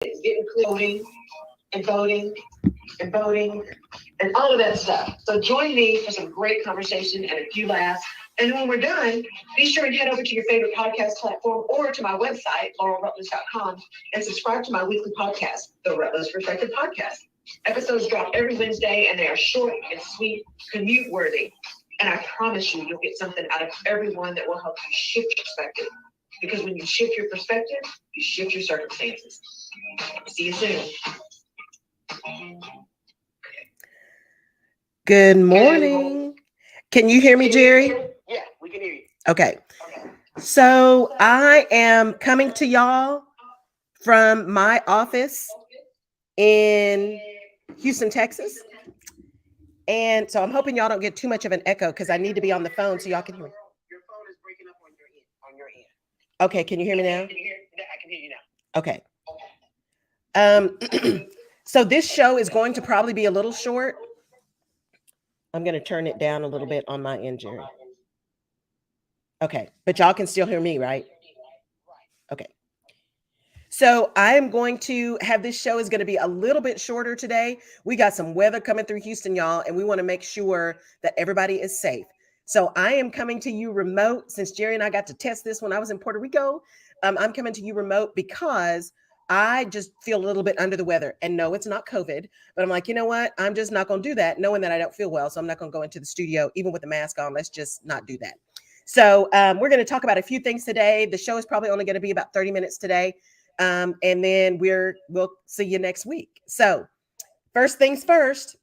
It's getting clear, and voting and voting and all of that stuff. So join me for some great conversation and a few laughs. And when we're done, be sure and head over to your favorite podcast platform or to my website, laurelrutledge.com, and subscribe to my weekly podcast, the Rutledge Perspective Podcast. Episodes drop every Wednesday, and they are short and sweet, commute worthy. And I promise you, you'll get something out of every one that will help you shift your perspective. Because when you shift your perspective, you shift your circumstances. See you soon. Good morning. Can you hear me, Jerry? Yeah, we can hear you. Okay. So I am coming to y'all from my office in Houston, Texas. And so I'm hoping y'all don't get too much of an echo because I need to be on the phone so y'all can hear me. Your phone is breaking up on your end. Okay, can you hear me now? I can hear you now. Okay. So this show is going to probably be a little short. I'm going to turn it down a little bit on my end, Jerry. Okay, but y'all can still hear me, right? Okay. So I'm going to have this show is going to be a little bit shorter today. We got some weather coming through Houston, y'all, and we want to make sure that everybody is safe. So I am coming to you remote since Jerry and I got to test this when I was in Puerto Rico. I'm coming to you remote because I just feel a little bit under the weather. And no, it's not COVID, but I'm like, you know what? I'm just not going to do that, knowing that I don't feel well. So I'm not going to go into the studio, even with the mask on. Let's just not do that. So we're going to talk about a few things today. The show is probably only going to be about 30 minutes today. And then we'll see you next week. So first things first,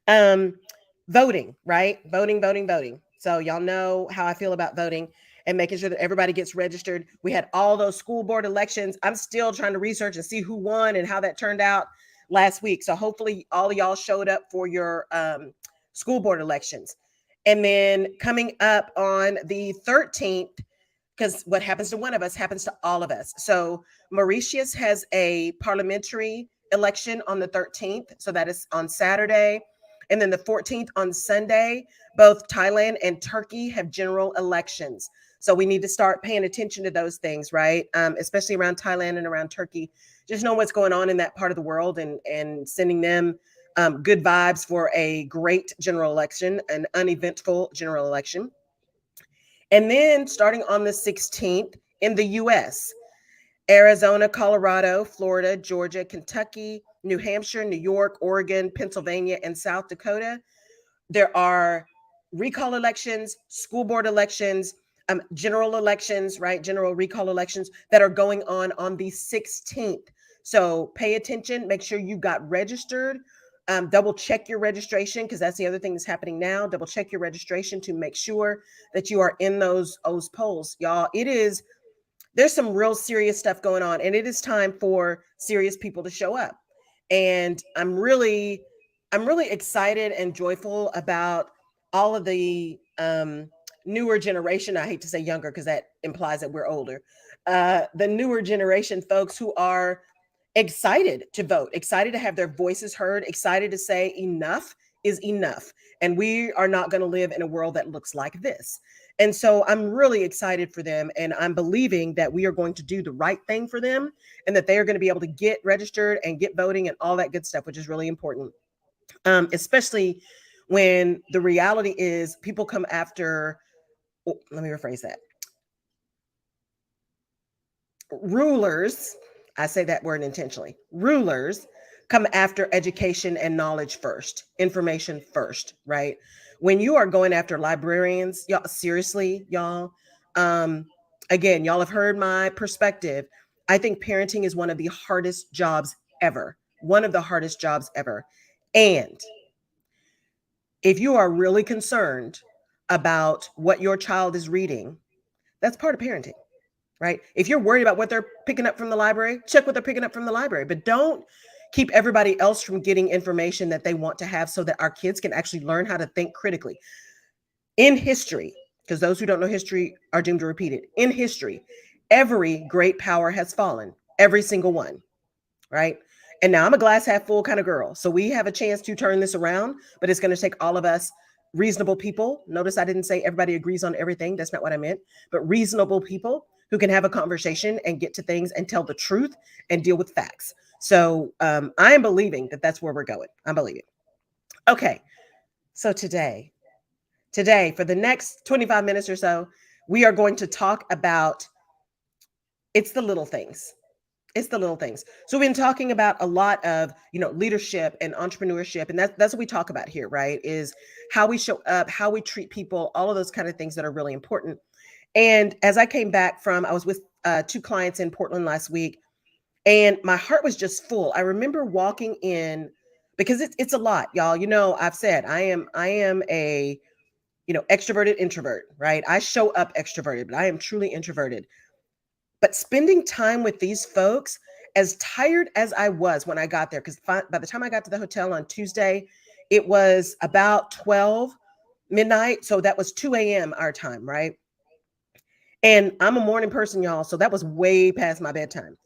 voting, right? Voting. So y'all know how I feel about voting and making sure that everybody gets registered. We had all those school board elections. I'm still trying to research and see who won and how that turned out last week. So hopefully all of y'all showed up for your school board elections. And then coming up on the 13th, because what happens to one of us happens to all of us. So Mauritius has a parliamentary election on the 13th. So that is on Saturday. And then the 14th on Sunday, both Thailand and Turkey have general elections. So we need to start paying attention to those things, right? Especially around Thailand and around Turkey. Just know what's going on in that part of the world and sending them good vibes for a great general election, an uneventful general election. And then starting on the 16th in the U.S., Arizona, Colorado, Florida, Georgia, Kentucky, New Hampshire, New York, Oregon, Pennsylvania, and South Dakota. There are recall elections, school board elections, general elections, right? General recall elections that are going on the 16th. So pay attention, make sure you got registered. Double check your registration because that's the other thing that's happening now. Double check your registration to make sure that you are in those polls, y'all. There's some real serious stuff going on, and it is time for serious people to show up. And I'm really excited and joyful about all of the newer generation. I hate to say younger because that implies that we're older. The newer generation folks who are excited to vote, excited to have their voices heard, excited to say enough is enough. And we are not going to live in a world that looks like this. And so I'm really excited for them. And I'm believing that we are going to do the right thing for them and that they are going to be able to get registered and get voting and all that good stuff, which is really important. Especially when the reality is people come after, let me rephrase that. Rulers, I say that word intentionally, rulers come after education and knowledge first, information first, right? When you are going after librarians, y'all, seriously, y'all, again, y'all have heard my perspective. I think parenting is one of the hardest jobs ever, one of the hardest jobs ever. And if you are really concerned about what your child is reading, that's part of parenting. Right? If you're worried about what they're picking up from the library, check what they're picking up from the library, but don't keep everybody else from getting information that they want to have so that our kids can actually learn how to think critically. In history, because those who don't know history are doomed to repeat it. In history, every great power has fallen, every single one, right? And now I'm a glass half full kind of girl. So we have a chance to turn this around, but it's going to take all of us reasonable people. Notice I didn't say everybody agrees on everything. That's not what I meant, but reasonable people who can have a conversation and get to things and tell the truth and deal with facts. So I am believing that that's where we're going. I'm believing. Okay. So today, for the next 25 minutes or so, we are going to talk about it's the little things. It's the little things. So we've been talking about a lot of, leadership and entrepreneurship. And that's what we talk about here, right? Is how we show up, how we treat people, all of those kind of things that are really important. And as I came back I was with 2 clients in Portland last week, and my heart was just full. I remember walking in because it's a lot, y'all. I've said I am a extroverted introvert, right? I show up extroverted, but I am truly introverted. But spending time with these folks, as tired as I was when I got there, because by the time I got to the hotel on Tuesday, it was about 12 midnight. So that was 2 a.m. our time, right? And I'm a morning person, y'all. So that was way past my bedtime.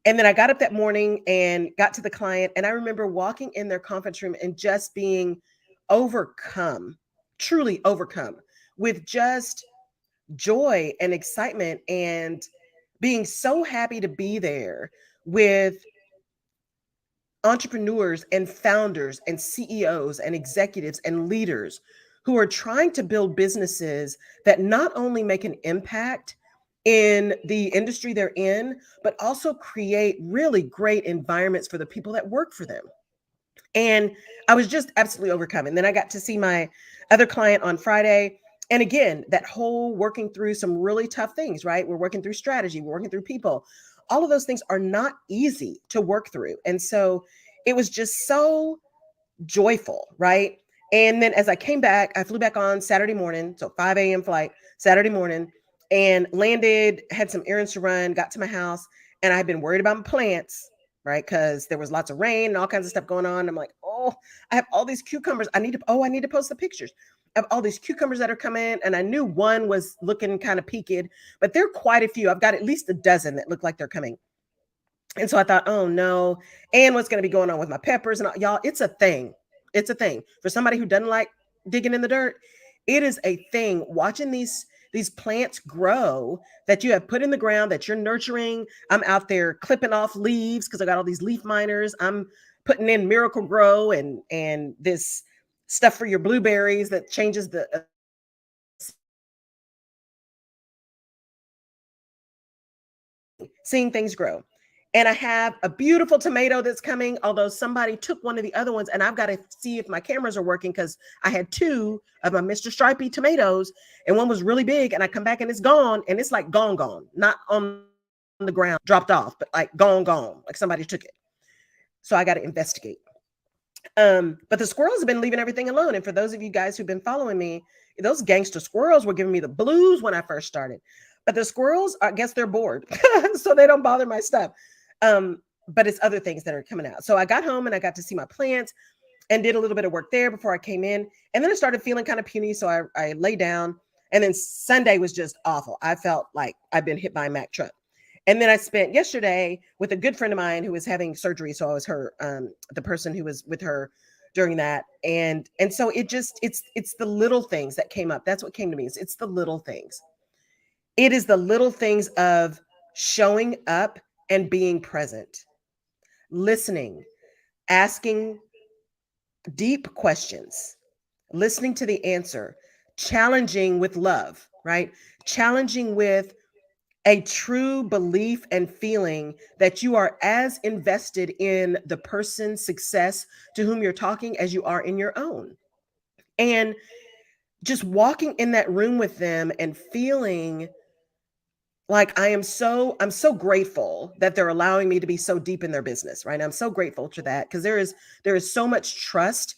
And then I got up that morning and got to the client. And I remember walking in their conference room and just being overcome, truly overcome with just joy and excitement and being so happy to be there with entrepreneurs and founders and CEOs and executives and leaders who are trying to build businesses that not only make an impact in the industry they're in, but also create really great environments for the people that work for them. And I was just absolutely overcome. And then I got to see my other client on Friday. And again, that whole working through some really tough things, right? We're working through strategy, we're working through people. All of those things are not easy to work through. And so it was just so joyful, right? And then as I came back, I flew back on Saturday morning, so 5 a.m. flight, Saturday morning, and landed, had some errands to run, got to my house, and I had been worried about my plants, right? Because there was lots of rain and all kinds of stuff going on. I'm like, oh, I have all these cucumbers. I need to post the pictures. I have all these cucumbers that are coming, and I knew one was looking kind of peaked, but there are quite a few. I've got at least a dozen that look like they're coming. And so I thought, oh no, and what's going to be going on with my peppers and all, y'all, it's a thing. It's a thing for somebody who doesn't like digging in the dirt. It is a thing watching these plants grow that you have put in the ground that you're nurturing. I'm out there clipping off leaves because I got all these leaf miners. I'm putting in Miracle Grow and this stuff for your blueberries that changes the seeing things grow. And I have a beautiful tomato that's coming, although somebody took one of the other ones, and I've got to see if my cameras are working because I had 2 of my Mr. Stripey tomatoes, and one was really big, and I come back and it's gone, and it's like gone, not on the ground, dropped off, but like gone, like somebody took it. So I got to investigate. But the squirrels have been leaving everything alone. And for those of you guys who've been following me, those gangster squirrels were giving me the blues when I first started. But the squirrels, I guess they're bored, so they don't bother my stuff. But it's other things that are coming out. So I got home and I got to see my plants and did a little bit of work there before I came in. And then I started feeling kind of puny. So I lay down, and then Sunday was just awful. I felt like I'd been hit by a Mack truck. And then I spent yesterday with a good friend of mine who was having surgery. So I was the person who was with her during that. And so it's the little things that came up. That's what came to me. It's the little things. It is the little things of showing up and being present, listening, asking deep questions, listening to the answer, challenging with love, right? Challenging with a true belief and feeling that you are as invested in the person's success to whom you're talking as you are in your own. And just walking in that room with them and feeling like I'm so grateful that they're allowing me to be so deep in their business, right? I'm so grateful for that because there is so much trust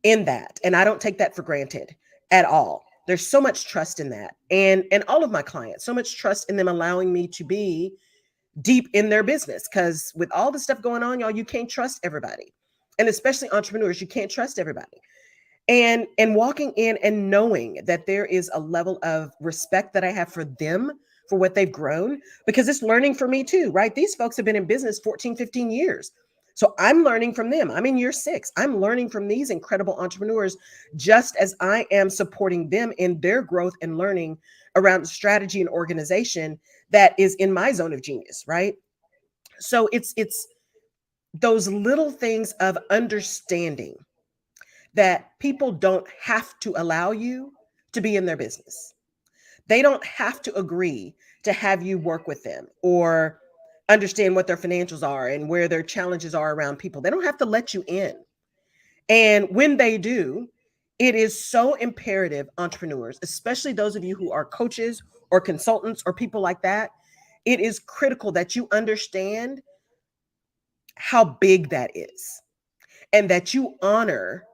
in that. And I don't take that for granted at all. There's so much trust in that. And all of my clients, so much trust in them allowing me to be deep in their business. Because with all the stuff going on, y'all, you can't trust everybody. And especially entrepreneurs, you can't trust everybody. And walking in and knowing that there is a level of respect that I have for them, for what they've grown, because it's learning for me too, right? These folks have been in business 14, 15 years. So I'm learning from them. I'm in year 6. I'm learning from these incredible entrepreneurs, just as I am supporting them in their growth and learning around strategy and organization that is in my zone of genius, right? So it's those little things of understanding that people don't have to allow you to be in their business. They don't have to agree to have you work with them or understand what their financials are and where their challenges are around people. They don't have to let you in. And when they do, it is so imperative, entrepreneurs, especially those of you who are coaches or consultants or people like that, it is critical that you understand how big that is and that you honor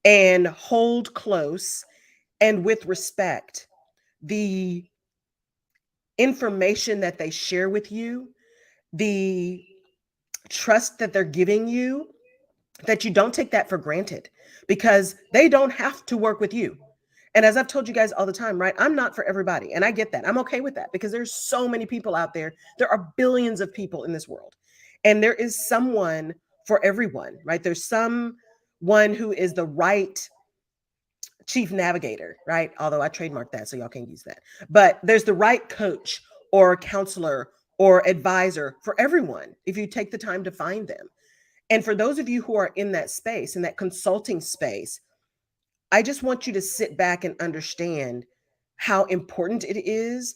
and hold close and with respect the information that they share with you, the trust that they're giving you, that you don't take that for granted because they don't have to work with you. And as I've told you guys all the time, right? I'm not for everybody. And I get that. I'm okay with that because there's so many people out there. There are billions of people in this world. And there is someone for everyone, right? There's someone who is the right chief navigator, right? Although I trademarked that, so y'all can't use that. But there's the right coach or counselor or advisor for everyone if you take the time to find them. And for those of you who are in that space, in that consulting space, I just want you to sit back and understand how important it is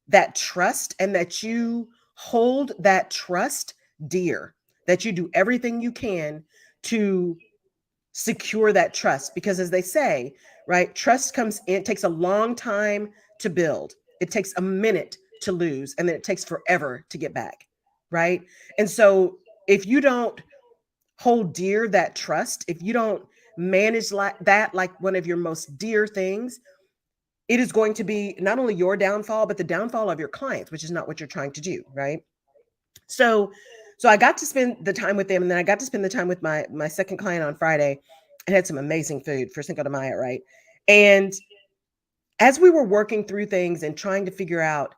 that trust and that you hold that trust dear, that you do everything you can to secure that trust. Because as they say, right, trust comes in, it takes a long time to build. It takes a minute to lose, and then it takes forever to get back, right? And so if you don't hold dear that trust, if you don't manage like that, like one of your most dear things, it is going to be not only your downfall, but the downfall of your clients, which is not what you're trying to do, right? So, so I got to spend the time with them, and then I got to spend the time with my second client on Friday, and had some amazing food for Cinco de Mayo, right? And as we were working through things and trying to figure out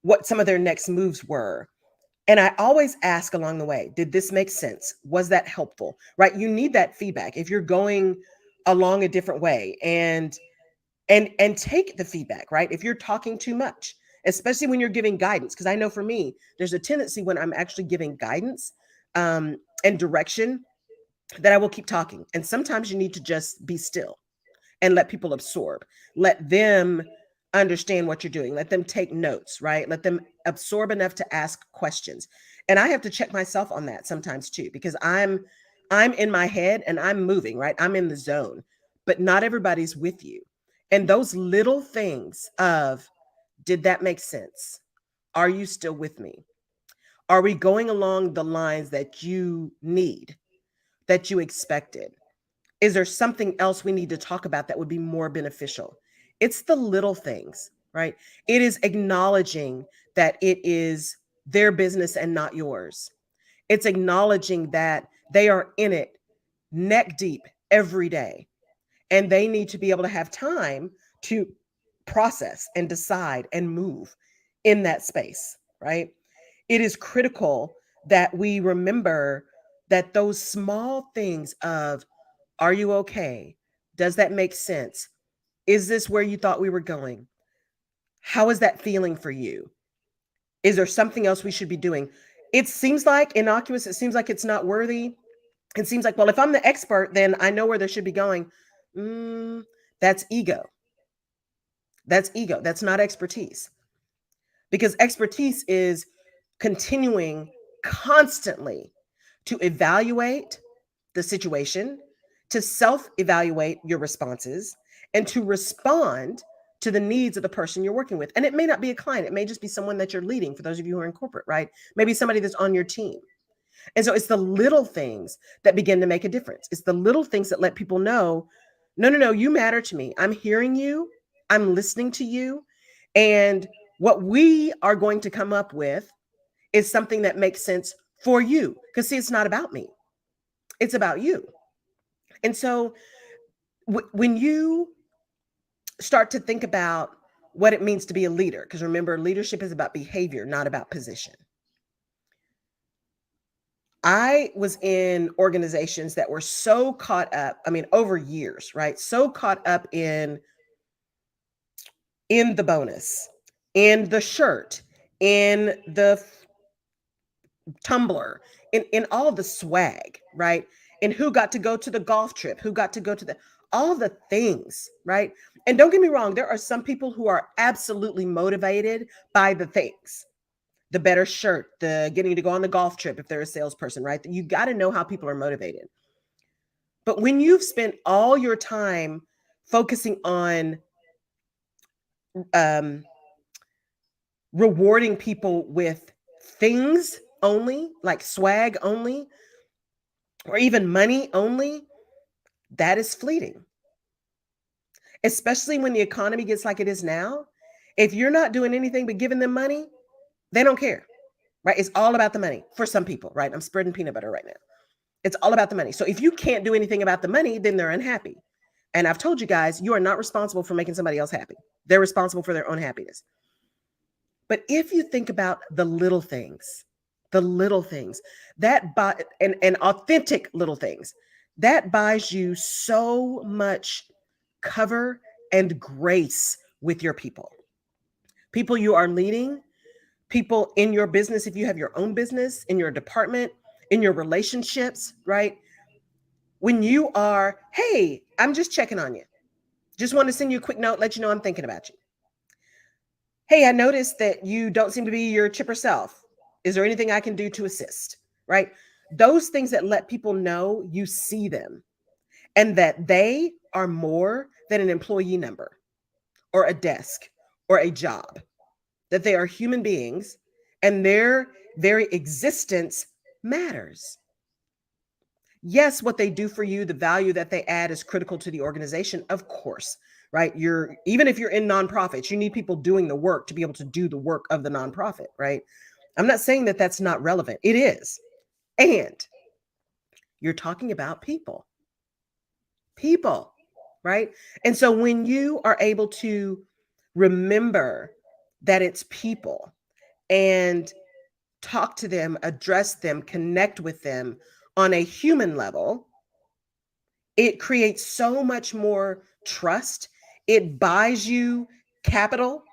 what some of their next moves were, and I always ask along the way, did this make sense? Was that helpful? Right? You need that feedback if you're going along a different way, and take the feedback, right? If you're talking too much, especially when you're giving guidance, because I know for me, there's a tendency when I'm actually giving guidance and direction that I will keep talking. And sometimes you need to just be still and let people absorb. Let them understand what you're doing. Let them take notes, right? Let them absorb enough to ask questions. And I have to check myself on that sometimes too, because I'm in my head and I'm moving, right? I'm in the zone, but not everybody's with you. And those little things of, did that make sense? Are you still with me? Are we going along the lines that you need, that you expected? Is there something else we need to talk about that would be more beneficial? It's the little things, right? It is acknowledging that it is their business and not yours. It's acknowledging that they are in it neck deep every day, and they need to be able to have time to process and decide and move in that space, right? It is critical that we remember that those small things of, are you okay? Does that make sense? Is this where you thought we were going? How is that feeling for you? Is there something else we should be doing? It seems like innocuous. It seems like it's not worthy. It seems like, well, if I'm the expert, then I know where they should be going. That's ego. That's ego. That's not expertise. Because expertise is continuing constantly to evaluate the situation, to self-evaluate your responses, and to respond to the needs of the person you're working with. And it may not be a client. It may just be someone that you're leading, for those of you who are in corporate, right? Maybe somebody that's on your team. And so it's the little things that begin to make a difference. It's the little things that let people know, no, you matter to me. I'm hearing you. I'm listening to you. And what we are going to come up with is something that makes sense for you. Because see, it's not about me. It's about you. And so when you start to think about what it means to be a leader, because remember, leadership is about behavior, not about position. I was in organizations that were so caught up, I mean, over years, right? So caught up in the bonus, in the shirt, in the Tumblr, in all the swag, right? And who got to go to the golf trip, who got to go to all the things, right? And don't get me wrong, there are some people who are absolutely motivated by the things. The better shirt, the getting to go on the golf trip if they're a salesperson, right? You got to know how people are motivated. But when you've spent all your time focusing on rewarding people with things only, like swag only, or even money only, that is fleeting. Especially when the economy gets like it is now. If you're not doing anything but giving them money, they don't care, right? It's all about the money for some people, right? I'm spreading peanut butter right now. It's all about the money. So if you can't do anything about the money, then they're unhappy. And I've told you guys, you are not responsible for making somebody else happy. They're responsible for their own happiness. But if you think about the little things that buy and authentic little things, that buys you so much cover and grace with your people you are leading, people in your business, if you have your own business, in your department, in your relationships, right? When you are, hey, I'm just checking on you. Just want to send you a quick note, let you know I'm thinking about you. Hey, I noticed that you don't seem to be your chipper self. Is there anything I can do to assist? Right? Those things that let people know you see them and that they are more than an employee number or a desk or a job, that they are human beings and their very existence matters. Yes, what they do for you, the value that they add is critical to the organization, of course, right? Even if you're in nonprofits, you need people doing the work to be able to do the work of the nonprofit, right? I'm not saying that that's not relevant. It is. And you're talking about people, right? And so when you are able to remember that it's people and talk to them, address them, connect with them on a human level, it creates so much more trust. It buys you capital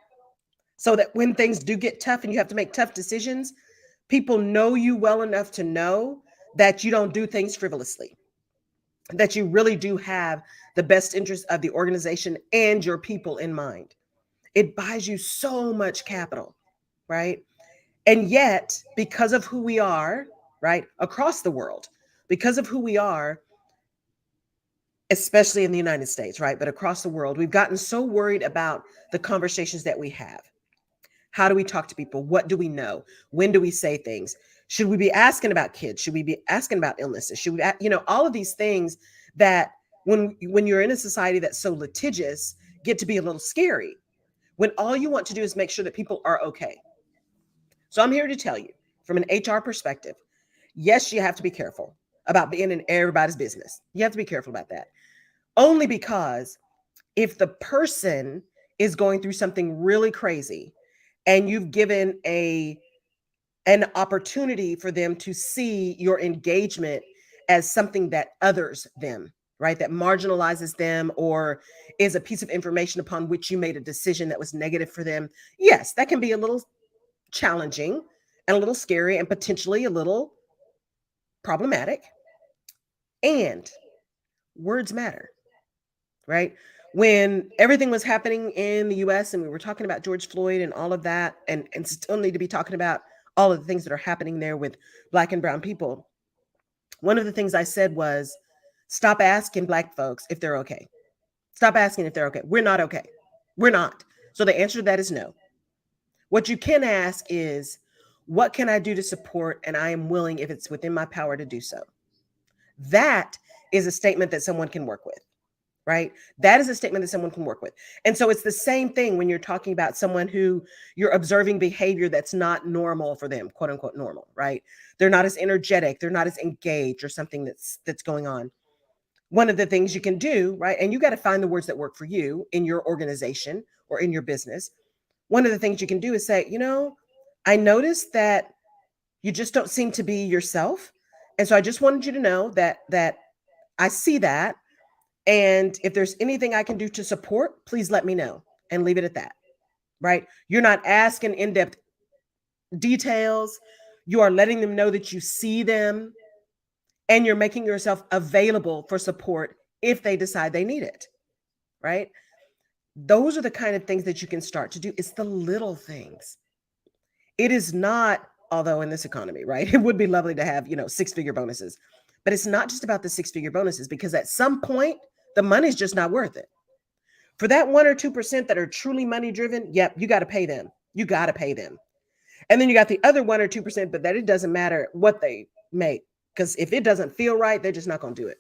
so that when things do get tough and you have to make tough decisions, people know you well enough to know that you don't do things frivolously, that you really do have the best interest of the organization and your people in mind. It buys you so much capital, right? And yet, because of who we are, right, across the world, because of who we are, especially in the United States, right, but across the world, we've gotten so worried about the conversations that we have. How do we talk to people? What do we know? When do we say things? Should we be asking about kids? Should we be asking about illnesses? Should we, all of these things that when you're in a society that's so litigious, get to be a little scary when all you want to do is make sure that people are okay. So I'm here to tell you from an HR perspective, yes, you have to be careful about being in everybody's business. You have to be careful about that. Only because if the person is going through something really crazy and you've given an opportunity for them to see your engagement as something that others them, right? That marginalizes them or is a piece of information upon which you made a decision that was negative for them. Yes, that can be a little challenging and a little scary and potentially a little problematic. And words matter, right? When everything was happening in the US and we were talking about George Floyd and all of that, and still need to be talking about all of the things that are happening there with Black and brown people, one of the things I said was, stop asking Black folks if they're okay. Stop asking if they're okay. We're not okay. We're not. So the answer to that is no. What you can ask is, what can I do to support? And I am willing, if it's within my power, to do so. That is a statement that someone can work with, right? That is a statement that someone can work with. And so it's the same thing when you're talking about someone who you're observing behavior that's not normal for them, quote unquote normal, right? They're not as energetic, they're not as engaged or something that's going on. One of the things you can do, right? And you got to find the words that work for you in your organization or in your business. One of the things you can do is say, I noticed that you just don't seem to be yourself. And so I just wanted you to know that I see that. And if there's anything I can do to support, please let me know, and leave it at that, right? You're not asking in-depth details. You are letting them know that you see them, and you're making yourself available for support if they decide they need it, right? Those are the kind of things that you can start to do. It's the little things. It is not, although in this economy, right, it would be lovely to have, six-figure bonuses, but it's not just about the six-figure bonuses, because at some point, the money's just not worth it. For that 1 or 2% that are truly money driven, yep, you got to pay them. You got to pay them. And then you got the other 1 or 2%, but that it doesn't matter what they make, because if it doesn't feel right, they're just not going to do it.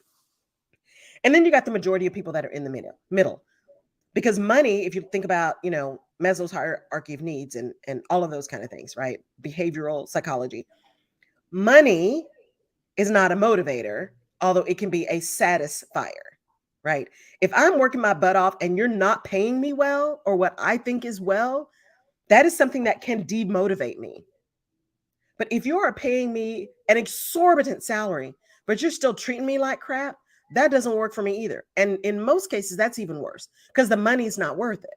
And then you got the majority of people that are in the middle. Because money, if you think about, Maslow's hierarchy of needs and all of those kind of things, right? Behavioral psychology. Money is not a motivator, although it can be a satisfier, right? If I'm working my butt off and you're not paying me well, or what I think is well, that is something that can demotivate me. But if you are paying me an exorbitant salary, but you're still treating me like crap, that doesn't work for me either. And in most cases, that's even worse, because the money's not worth it.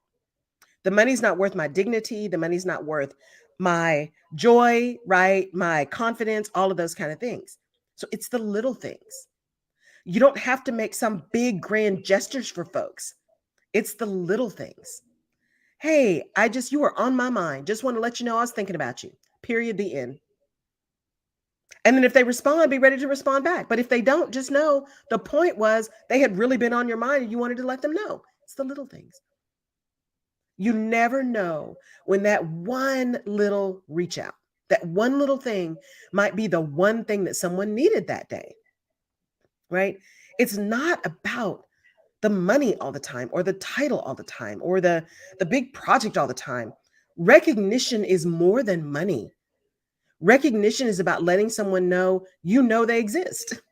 The money's not worth my dignity. The money's not worth my joy, right? My confidence, all of those kind of things. So it's the little things. You don't have to make some big grand gestures for folks. It's the little things. Hey, you were on my mind. Just want to let you know I was thinking about you. Period. The end. And then if they respond, be ready to respond back. But if they don't, just know the point was they had really been on your mind and you wanted to let them know. It's the little things. You never know when that one little reach out, that one little thing might be the one thing that someone needed that day, right? It's not about the money all the time, or the title all the time, or the big project all the time. Recognition is more than money. Recognition is about letting someone know, they exist.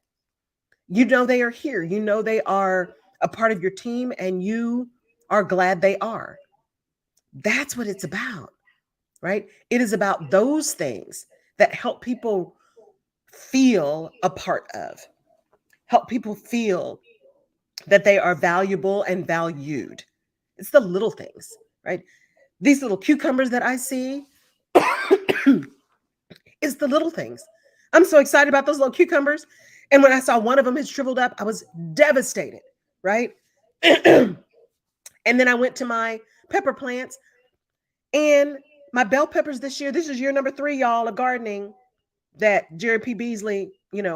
They are here. They are a part of your team, and you are glad they are. That's what it's about, right? It is about those things that help people feel a part of, help people feel that they are valuable and valued. It's the little things, right? These little cucumbers that I see, it's the little things. I'm so excited about those little cucumbers. And when I saw one of them had shriveled up, I was devastated, right? And then I went to my pepper plants, and my bell peppers this is year number 3, y'all, of gardening that Jerry P. Beasley,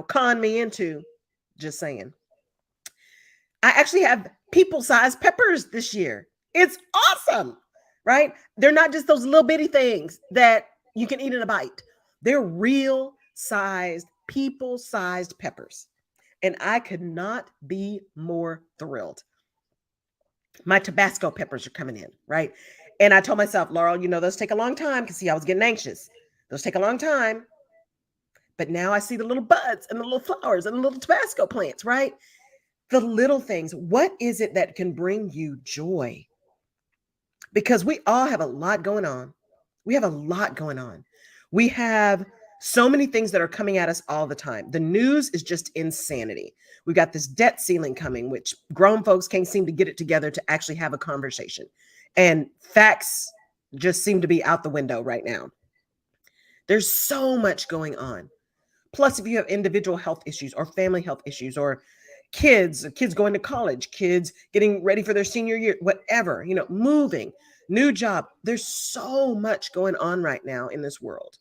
conned me into. Just saying. I actually have people-sized peppers this year. It's awesome, right? They're not just those little bitty things that you can eat in a bite. They're real sized, people-sized peppers. And I could not be more thrilled. My Tabasco peppers are coming in, right? And I told myself, Laurel, those take a long time, because I was getting anxious. Those take a long time. But now I see the little buds and the little flowers and the little Tabasco plants, right? The little things. What is it that can bring you joy? Because we all have a lot going on. We have a lot going on. We have so many things that are coming at us all the time. The news is just insanity. We've got this debt ceiling coming, which grown folks can't seem to get it together to actually have a conversation. And facts just seem to be out the window right now. There's so much going on. Plus, if you have individual health issues or family health issues, or kids going to college, kids getting ready for their senior year, whatever, moving, new job. There's so much going on right now in this world.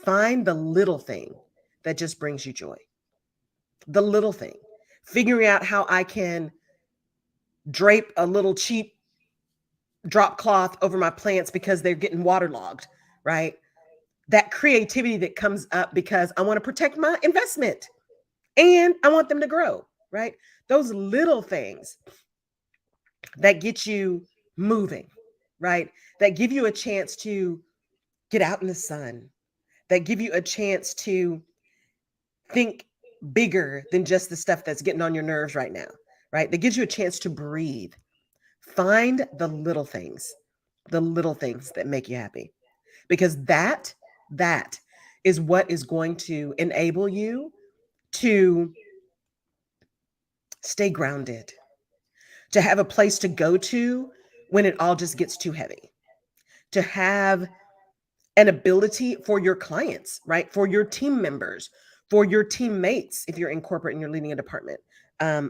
Find the little thing that just brings you joy. The little thing. Figuring out how I can drape a little cheap drop cloth over my plants because they're getting waterlogged, right? That creativity that comes up because I want to protect my investment and I want them to grow, right? Those little things that get you moving, right? That give you a chance to get out in the sun, that give you a chance to think bigger than just the stuff that's getting on your nerves right now, right? That gives you a chance to breathe. Find the little things that make you happy, because that is what is going to enable you to stay grounded, to have a place to go to when it all just gets too heavy, to have and ability for your clients, right? For your team members, for your teammates, if you're in corporate and you're leading a department.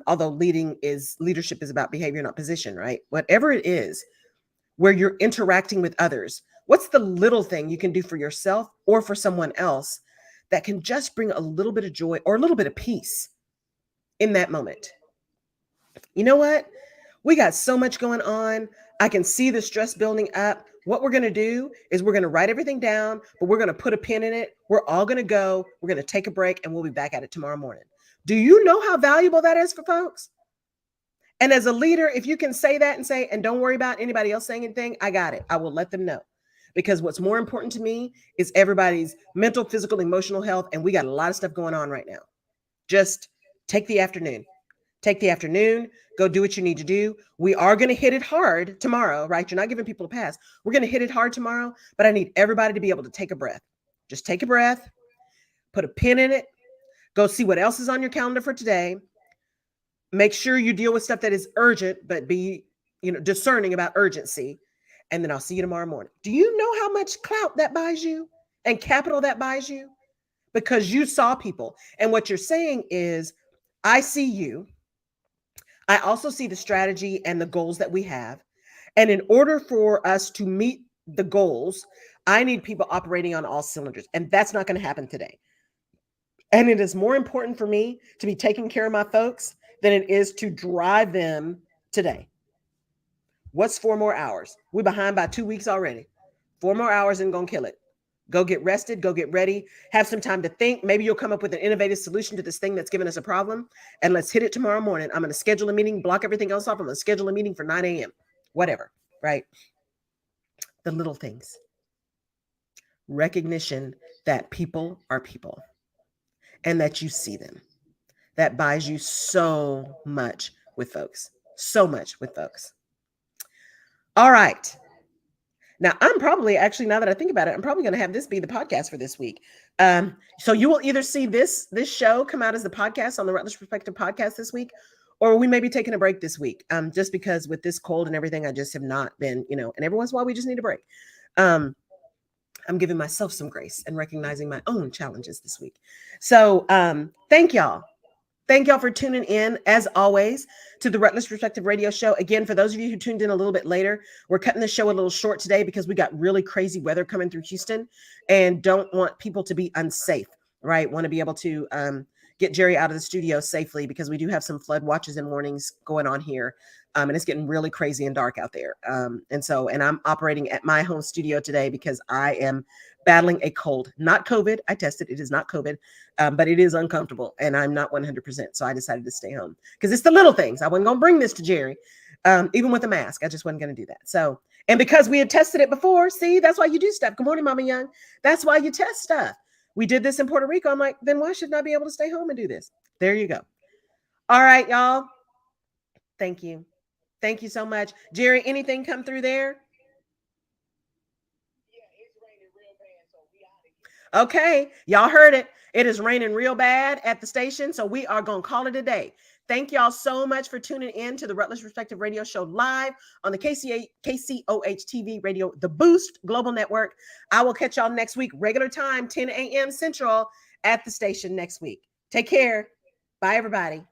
Although leadership is about behavior, not position, right? Whatever it is, where you're interacting with others, what's the little thing you can do for yourself or for someone else that can just bring a little bit of joy or a little bit of peace in that moment? You know what? We got so much going on. I can see the stress building up. What we're going to do is we're going to write everything down, but we're going to put a pin in it. We're all going to go. We're going to take a break and we'll be back at it tomorrow morning. Do you know how valuable that is for folks? And as a leader, if you can say that and don't worry about anybody else saying anything, I got it. I will let them know. Because what's more important to me is everybody's mental, physical, emotional health. And we got a lot of stuff going on right now. Just take the afternoon. Take the afternoon, go do what you need to do. We are going to hit it hard tomorrow, right? You're not giving people a pass. We're going to hit it hard tomorrow, but I need everybody to be able to take a breath. Just take a breath, put a pin in it, go see what else is on your calendar for today. Make sure you deal with stuff that is urgent, but be, discerning about urgency. And then I'll see you tomorrow morning. Do you know how much clout that buys you and capital that buys you? Because you saw people. And what you're saying is, I see you. I also see the strategy and the goals that we have. And in order for us to meet the goals, I need people operating on all cylinders. And that's not going to happen today. And it is more important for me to be taking care of my folks than it is to drive them today. What's 4 more hours? We're behind by 2 weeks already. 4 more hours and gonna kill it. Go get rested, go get ready, have some time to think. Maybe you'll come up with an innovative solution to this thing that's given us a problem. And let's hit it tomorrow morning. I'm going to schedule a meeting, block everything else off. I'm going to schedule a meeting for 9 a.m. Whatever, right? The little things. Recognition that people are people and that you see them. That buys you so much with folks. So much with folks. All right. Now, I'm probably actually, now that I think about it, I'm probably going to have this be the podcast for this week. So you will either see this show come out as the podcast on the Rutledge Perspective podcast this week, or we may be taking a break this week. Just because with this cold and everything, I just have not been, and every once in a while we just need a break. I'm giving myself some grace and recognizing my own challenges this week. So thank y'all. Thank y'all for tuning in, as always, to the Rutledge Perspective Radio Show. Again, for those of you who tuned in a little bit later, we're cutting the show a little short today because we got really crazy weather coming through Houston and don't want people to be unsafe, right? Want to be able to get Jerry out of the studio safely because we do have some flood watches and warnings going on here. And it's getting really crazy and dark out there. And I'm operating at my home studio today because I am battling a cold, not COVID. I tested, it is not COVID, but it is uncomfortable and I'm not 100%. So I decided to stay home because it's the little things. I wasn't going to bring this to Jerry, even with a mask. I just wasn't going to do that. So, and because we had tested it before, see, that's why you do stuff. Good morning, Mama Young. That's why you test stuff. We did this in Puerto Rico. I'm like, then why shouldn't I be able to stay home and do this? There you go. All right, y'all. Thank you. Thank you so much. Jerry, anything come through there? Okay, y'all heard it. It is raining real bad at the station, so we are going to call it a day. Thank y'all so much for tuning in to the Rutledge Perspective Radio Show live on the KCOH TV Radio, the Boost Global Network. I will catch y'all next week, regular time, 10 a.m. Central at the station next week. Take care. Bye, everybody.